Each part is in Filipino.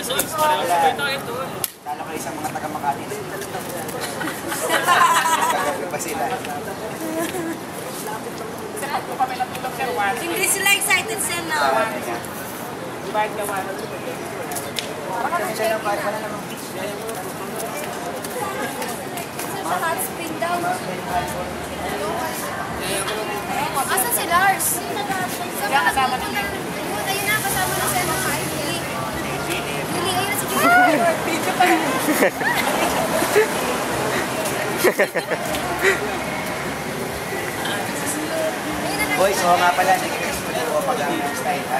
Kala ko isang mga taga-Makati. Gagawin pa sila. Hindi sila excited sir na. Sa hot spring daw. Asan si Lars? Kasama na. Ayun na, kasama na siya ng Lily. Lily, ayun na si Junior. Boys, oo nga pala, nag-request mo na ako pag-ang style ha.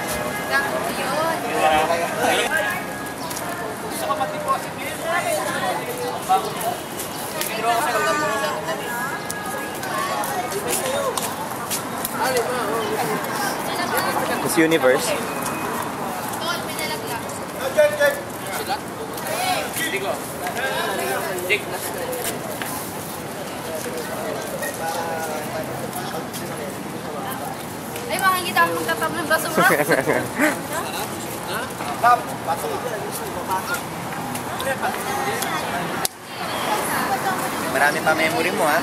Yun. Gusto ko mag-deposit yun. Withdraw ko sa Miss Universe. Ay, makikita ako magtatap ng baso mo. Marami pa memory mo ha.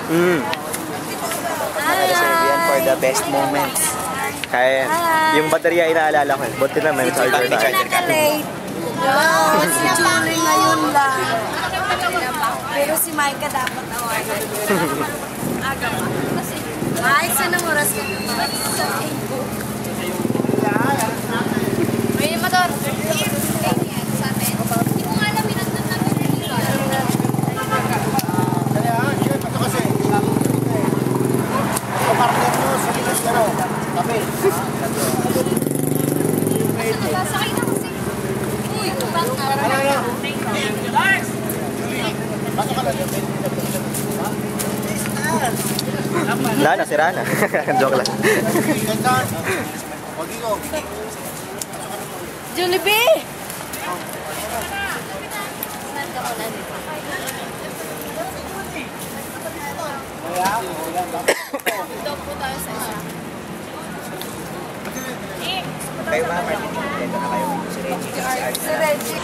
Naka-reserve yan for the best moments. Kaya yung baterya inaalala ko. Buti na may charger May charger ka. Wow, si Julie ngayon lang. Pero si Micah dapat awayan. Aga pa. Kasi, ay, sanang oras ka naman. Sa Facebook. May motor. Sa atin. Hindi ko nga alam, pinagdan namin dito. Sakay na kasi. Uy, bang Lars! Wala na, sira na. Joke lang. Jollibee! Dog po tayo sa isa. Kayo ba, Martin? Ito na kayo. Si Reggie. Si Reggie.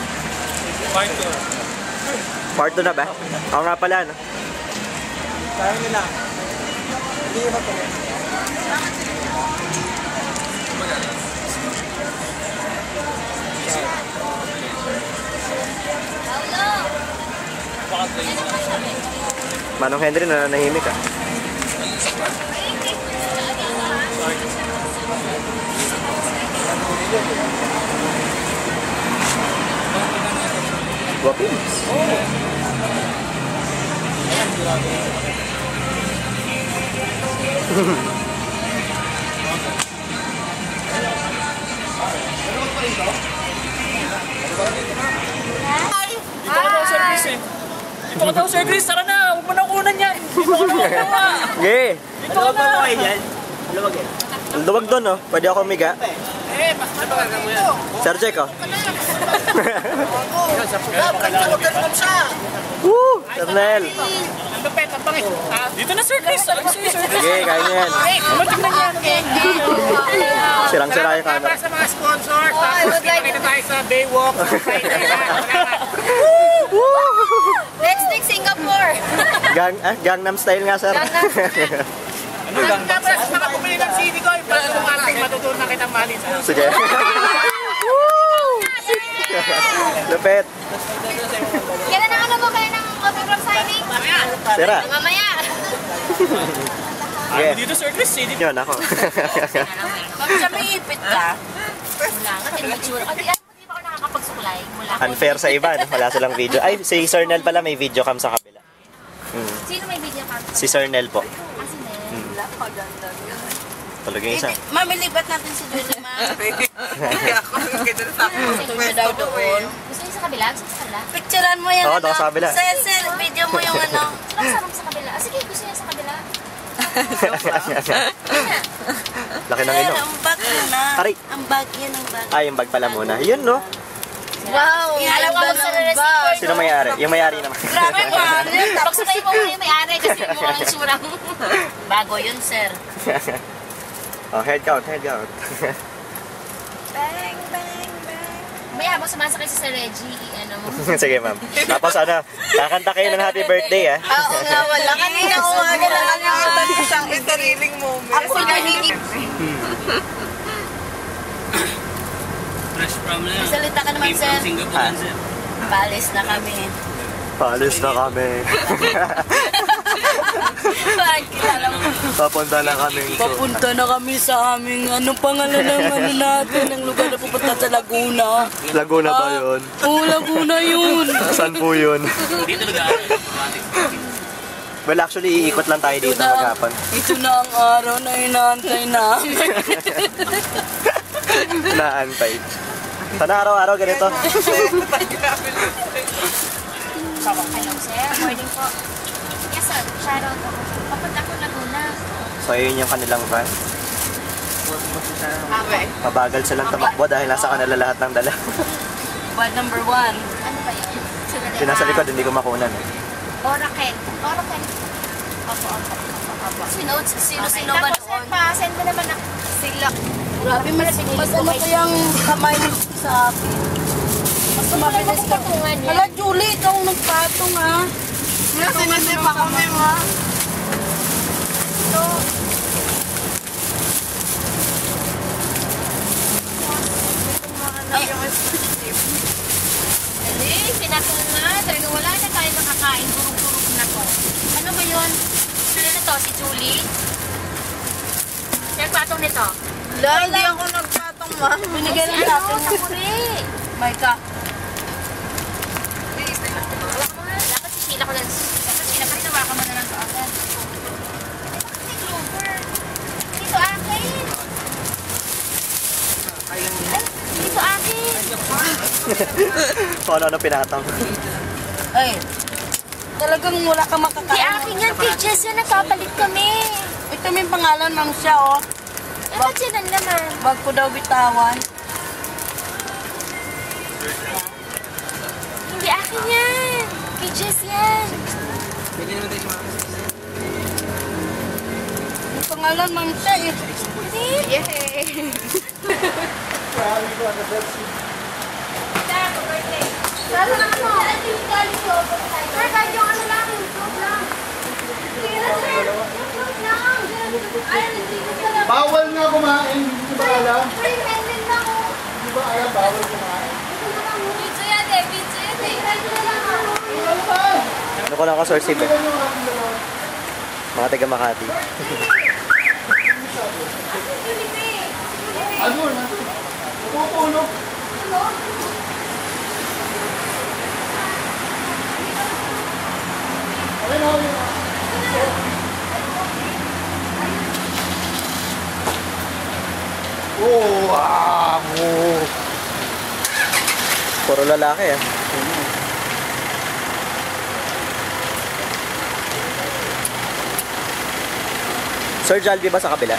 Part 2 na ba? Ako nga pala, no? Sayang nila. Hindi ba ito? Manong Henry, nananahimik ah. Guapins. Dito ka daw, Sir Chris eh. Dito ka daw, Sir Chris. Tara na. Huwag mo nang kunan yan. Dito ka na. Okay. Dito ka na. Ang duwag doon, no? Pwede ako umiga. Mas nabagal mo yan. Sir Jack, oh. Woo! Sir Nel. Ang lupet, ang pangit. Dito na, Sir Chris. Alam sa'yo, Sir Chris. Okay, kaya niyan. Tingnan niya. Sirang-sira yung Para camera. sa mga sponsors. Tapos kita tayo sa Baywalk. Next Singapore. Gangnam Style nga, sir. Tapos mga bumili ng CD ko. Para sumating matutunan na kitang mahalin. Sige. Lupet. Kailan ang ano mo? Kailan ang autograph signing? Sira. Mamaya. Okay. Dito, Sir Chris. CD. Yun, ako. Bakit siya may ipit ka? Wala nga, tinitsura. Kasi alam mo, di ba ako nakakapagsuklay? Mula ko. Unfair sa iba, no? Wala silang video. Ay, si Sir Nel pala may video cam sa kabila. Sino may video cam? Si Sir Nel po. Kasi Wala, paganda. Tulog yung isa. Mamilibat natin si Julie, ma. Gusto niya daw doon. Gusto niya sa kabila? Gusto sa kabila? Picturean mo yung Oo, doon sa kabila. Sir, video mo yung ano. Sarap sa kabila. Sige, gusto niya sa kabila. Laki ng ino. Ang bag na. Aray. Ang bag yan, ang bag. Ay, yung bag pala muna. Yun, no? Wow! Alam ko sa receipt. Sino may-ari? Yung may-ari naman. Grabe mo. Pagsakay mo yung may-ari kasi yung mga insurang. Bago yun, sir. Oh, head count, head count. Bang, bang, bang. May habang sumasakay si Sir Reggie, ano mo. Sige, ma'am. Tapos ano, kakanta kayo ng happy birthday, ah. Oo nga, wala. Kanina umaga na nakalimutan ko siyang sariling moment. Ako nahihigit. Fresh from na yan. Salita ka naman, Came sir. from Singapore yan, sir. Palis na kami. Paalis na kami. Kilala mo. Papunta na kami. Papunta na kami sa aming, anong pangalan ng ano natin, ng lugar na pupunta sa Laguna. Laguna ba yun? Oo, Laguna yun. Saan po yun? Dito nag-aaral. Well, actually, iikot lang tayo dito maghapon. Ito na ang araw na inaantay namin. Naantay. Sana araw-araw ganito. Hello, sir. Morning po. Yes, sir. Sharon. Papunta ko Laguna. So, yun yung kanilang van. Okay. Mabagal silang tumakbo dahil nasa kanila lahat ng dala. Bad number 1. Ano ba yun? Yung nasa likod, hindi ko makunan. Oracle. Oracle. Opo. Sino ba doon? Pa-send mo naman ako. Sila. Grabe, mas ano kayang kamay mo sa akin. Mas mabilis ka. Hala, Julie, ikaw ang nagpatong, ha? Sinisipa kami, ma. Ito. Hindi, pinatong nga. Talaga wala na tayo makakain. Buruk-buruk na to. Ano ba yun? Sino na to? Si Julie? Sino patong nito? Hindi ako nagpatong, ma. Binigyan Si lang ano? natin. Sa kuri. Maika. Wala ka mga. Dapat si Sheila ko lang. Dapat Sheila kasi nawakan mo na lang sa akin. Si Clover. Dito akin. Ay, dito akin. So, ano pinatang. Ay, talagang wala ka Di makakain. akin yan. Kay Jess yan. Nagpapalit kami. Ito may pangalan, ma'am siya, oh. Dapat siya lang naman. Wag ko daw bitawan. Hindi akin yan. Kay Jess yan. May pangalan, ma'am siya, eh. Yay! Lalo na ano? Sir, kahit yung ano lang, yung fruit lang. Sige na, sir. Yung fruit lang. Ay, hindi ko pala. Bawal nga kumain, hindi ba alam? Sir, yung ending lang ako. Hindi ba alam bawal kumain? Pizza yan eh, pizza yan eh. Pizza lang ako. Ano ko lang ako, Sir Sib, eh. Mga taga Makati. Ano na? Pupulog. Okay na, okay na. Oh, amo. Puro lalaki, ah. Sir Jalvi ba sa kabila?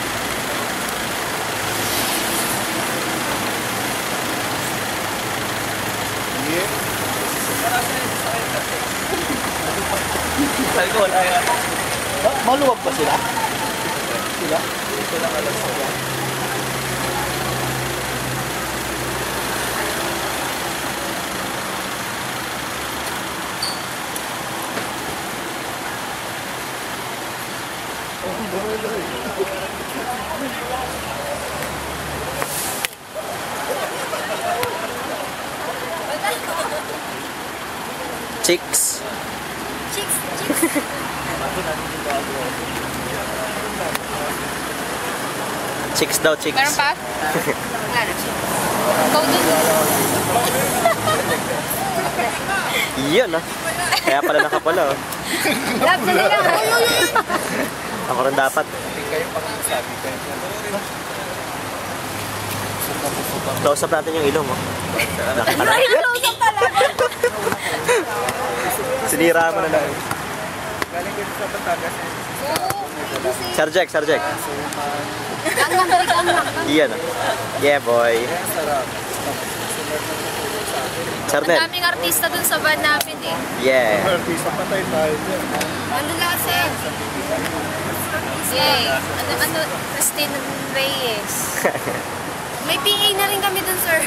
Sabi ko, wala yan. Maluwag ba sila? Sila? Chicks. Chicks daw, chicks. Meron pa? Wala na. Ikaw din. Iyon, ah. Kaya pala nakapala, oh. Love na nila. Ako rin dapat. Close up natin yung ilong, oh. Ay, close up pala. Sinira mo na lang. Sir Jack. Iyan, ah. Yeah, boy. Sir Nel. Daming artista dun sa van namin eh. Yeah. Artista patay tayo. Ano na kasi? Yay. Ano, Christine Reyes. May PA na rin kami dun, sir.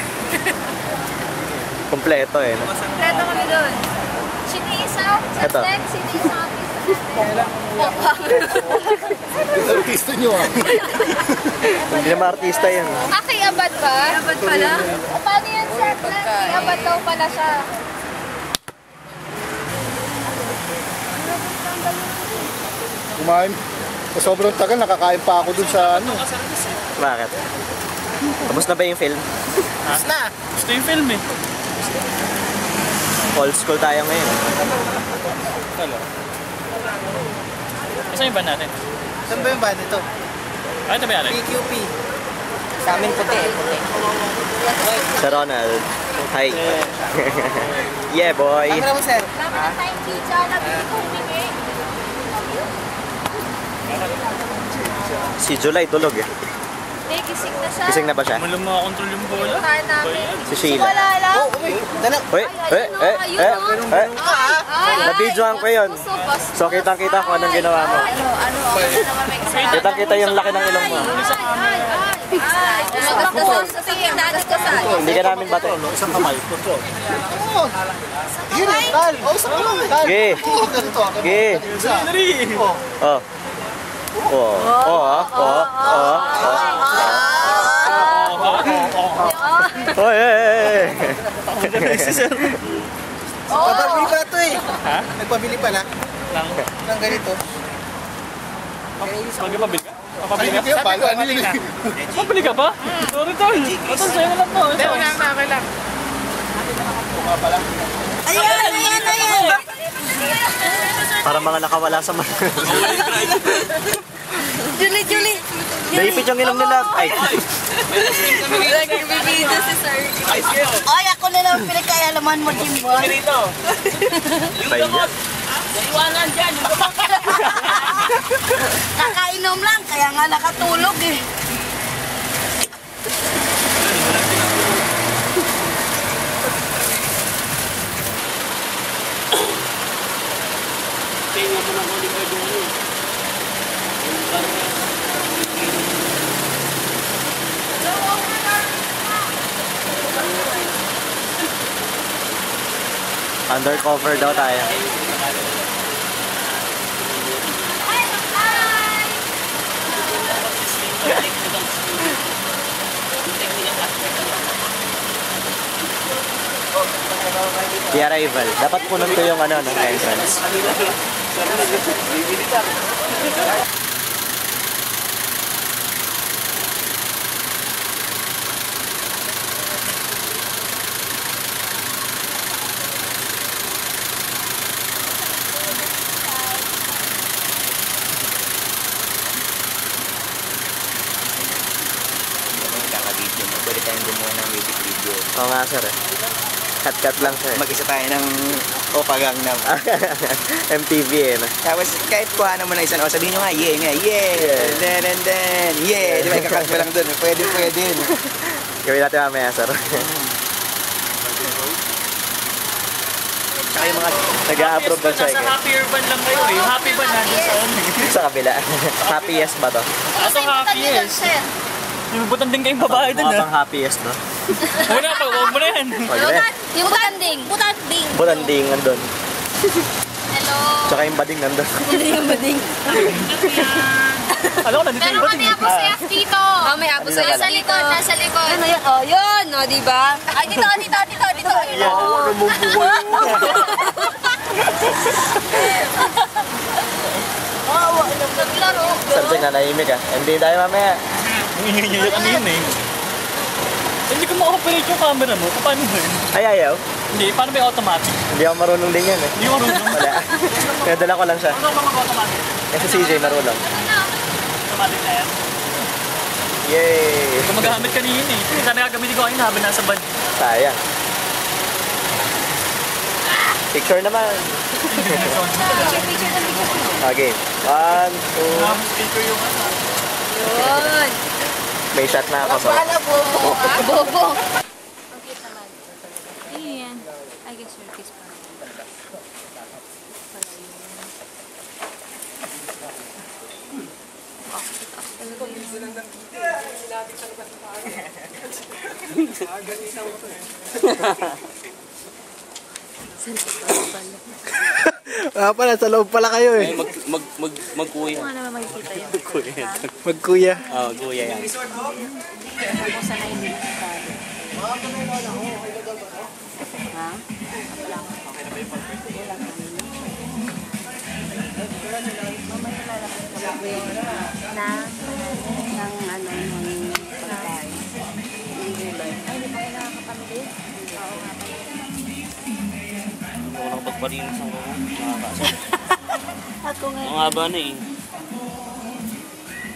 Kompleto eh. No? Kompleto kami doon. Sinisaw, Ito. Sasek, sinisaw. Artista nyo ah. Hindi naman artista yan. Abad ba? Abad pala? Paano yan, sir? Abad daw pala siya. Kumain. Sa sobrang tagal, nakakain pa ako dun sa ano. Bakit? Tapos na ba yung film? Gusto yung film eh. Old school tayo ngayon. Saan yung ban natin? Saan ba yung band ito? Ay, ito ba yan? PQP. Sa amin puti. Sa Ronald. Hi. Yeah, boy. Camera mo, sir. Dami na tayong pizza. Nabili ko humingi. Si July tulog eh. Gising na siya. Gising na ba siya? Malang makakontrol yung bola. Kain namin. Si Sheila. Wala lang. Uy, Nabidyohan ko yun. So, kitang-kita kung anong ginawa mo. Kitang-kita yung laki ng ilong mo. Hindi ka namin bate. Isang kamay. Control. Hirap, tal. Oh, isang kamay. Tal. Ge. Oh, ganito. Ge. Oh. Oh. Oh. Oh. Oh. Oh. Oh. Nagpabili pa ito eh. Ha? Nagpabili pa na. Lang. Nang ganito. Magpapabili ka? Papabili ka? Kaya pala, ano yun eh. Papabili ka ba? Sorry, tol. Tol, sa'yo na lang to. Ito. Okay lang. Ayan. Para mga nakawala sa mga. Julie. Naipit yung ilong nila. Ay. Nagbibida si Sir. Ay, ako na lang pinagkayalaman mo, Jimboy. Paya. Nakainom lang, kaya nga nakatulog eh. Undercover daw tayo. The Arrival. Dapat punon ko yung ano, ng entrance. Kaka-video mo. Pwede tayong gumawa ng music video. Oo nga sir eh. Cut lang sir. Mag-isa tayo ng Opa Gangnam. MTV eh. No? Tapos kahit kuhanan mo na isang, sabihin nyo nga, yeah. Then, yeah. Di ba, ikakat mo lang dun. Pwede. Gawin natin mamaya sir. Tsaka yung mga, Nag-a-approve ba siya Nasa happy urban lang kayo eh. Yung happy ban nandun sa ano eh. sa kabila. Happiest ba to? Atong happiest. Yung butang din kayong babae dun Mga ah. pang happiest no? Huwag na, huwag mo na yan. Pwede. Yung butanding. Butanding nandun. Hello. Tsaka yung bading nandun. Yung bading. Alam ko, nandito yung bating. dito. Oh, may abo sa nasa likod. Ano yun? Oh, yun. Oh, di ba? Ay, dito. Naglaro. Sabi na nahimik ah. Hindi tayo mamaya. Nangingiyak kanina eh. Hindi ko ma-operate yung camera mo. Paano mo yun? Ay, ayaw. Hindi, paano ba yung automatic? Hindi ako marunong din yan eh. Hindi ko marunong. Wala. Kaya dala ko lang siya. Ano ba mag-automatic? Kasi si CJ marunong. Automatic na yan. Yay! Kung magamit kanina eh. Sana gagamitin ko kanina habang nasa band. Sayang. Picture naman. Picture. Okay. 1, 2. Speaker yung ano. Yun. May shot na ako. So. Bobo. Okay naman. Ayan. I guess your kiss pa. Pala, sa loob pala kayo eh. Magkuya. Kung ano naman makikita yun. Magkuya. Magkuya. Oo, kuya yan. Ako sanay nila sa talo. Ha? Wala ka. Okay na ba yung pag-birthday? Wala ka. Mamaya lalaki ka na ng ano, ng pagkain. Ng gulay. Ay, di ba kayo nakakapamili? Oo nga pa. Ako nakapagpalinis ang nakakasal. Ako nga. Ang haba na eh.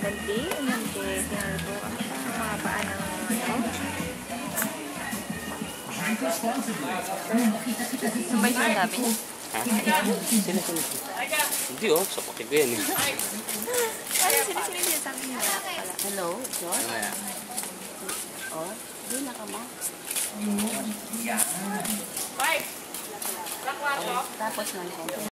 Ganti, ganti. Tinalo ko ang mga paa ng ano. Sabay sinasabi niya. Ha? Sino? Hindi oh, sa pakit ko yan eh. Ano sino sinasabi niya? Hello, George? Mamaya. Oh, di na ka mo. Tapos na